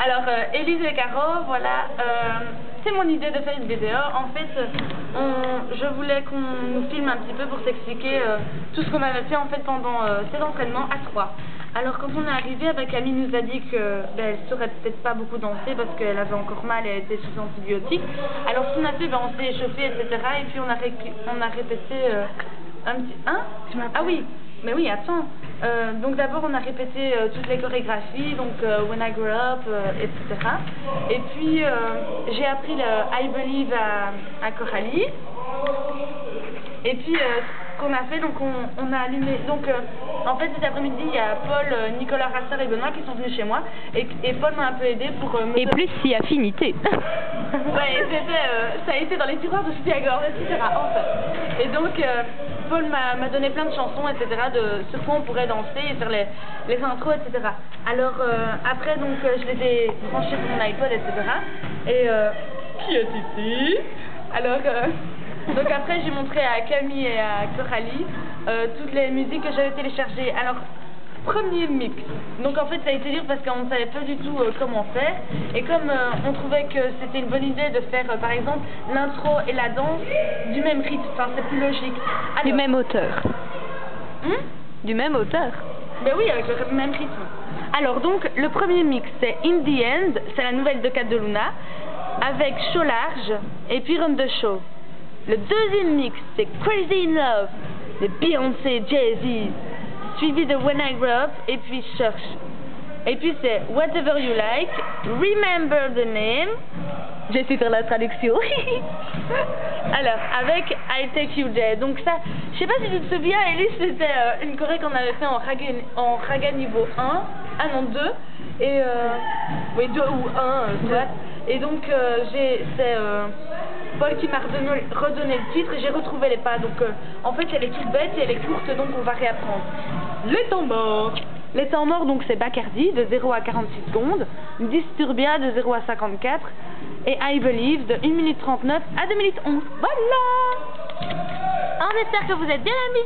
Alors, Élise et Caro, voilà, c'est mon idée de faire une vidéo. En fait, je voulais qu'on filme un petit peu pour s'expliquer tout ce qu'on avait fait en fait pendant cet entraînement à 3. Alors quand on est arrivé, Camille nous a dit que elle saurait peut-être pas beaucoup danser parce qu'elle avait encore mal et elle était sous antibiotiques. Alors ce qu'on a fait, on s'est échauffé, etc. Et puis on a répété un petit... Hein? Ah oui, mais oui, attends. Donc d'abord on a répété toutes les chorégraphies, donc When I Grow Up, etc. Et puis j'ai appris le I Believe à Coralie. Et puis ce qu'on a fait, donc on a allumé, donc en fait cet après-midi il y a Paul, Nicolas Rasser et Benoît qui sont venus chez moi et Paul m'a un peu aidé pour et plus si affinité. Ouais, ça a été dans les tiroirs de Spiagor, etc. Enfin. Et donc Paul m'a donné plein de chansons, etc. de sur quoi on pourrait danser et faire les intros, etc. Alors après donc je les ai branchés sur mon iPod, etc. Et qui est ici? Alors donc après j'ai montré à Camille et à Coralie toutes les musiques que j'avais téléchargées. Alors premier mix, donc en fait ça a été dur parce qu'on ne savait pas du tout comment faire. Et comme on trouvait que c'était une bonne idée de faire par exemple l'intro et la danse du même rythme, enfin c'est plus logique. Alors, du même auteur. Du même auteur. Ben oui, avec le même rythme. Alors donc le premier mix c'est In the End, c'est la nouvelle de Cat de Luna, avec Show Large et puis Run the Show. Le deuxième mix, c'est Crazy in Love de Beyoncé, Jay-Z, suivi de When I Grow Up et puis Search. Et puis c'est Whatever You Like, Remember the Name, j'ai su faire la traduction, alors avec I Take You There. Donc ça, je sais pas si tu te souviens, Elise, c'était une choré qu'on avait fait en raga niveau 1, ah non 2, et oui 2 ou 1, soit. Et donc c'est Paul qui m'a redonné le titre et j'ai retrouvé les pas. Donc en fait elle est toute bête et elle est courte, donc on va réapprendre. Les temps morts. Les temps morts, donc c'est Bacardi de 0 à 46 secondes, Disturbia de 0 à 54 et I Believe de 1 minute 39 à 2 minutes 11. Voilà. On espère que vous êtes bien amusés.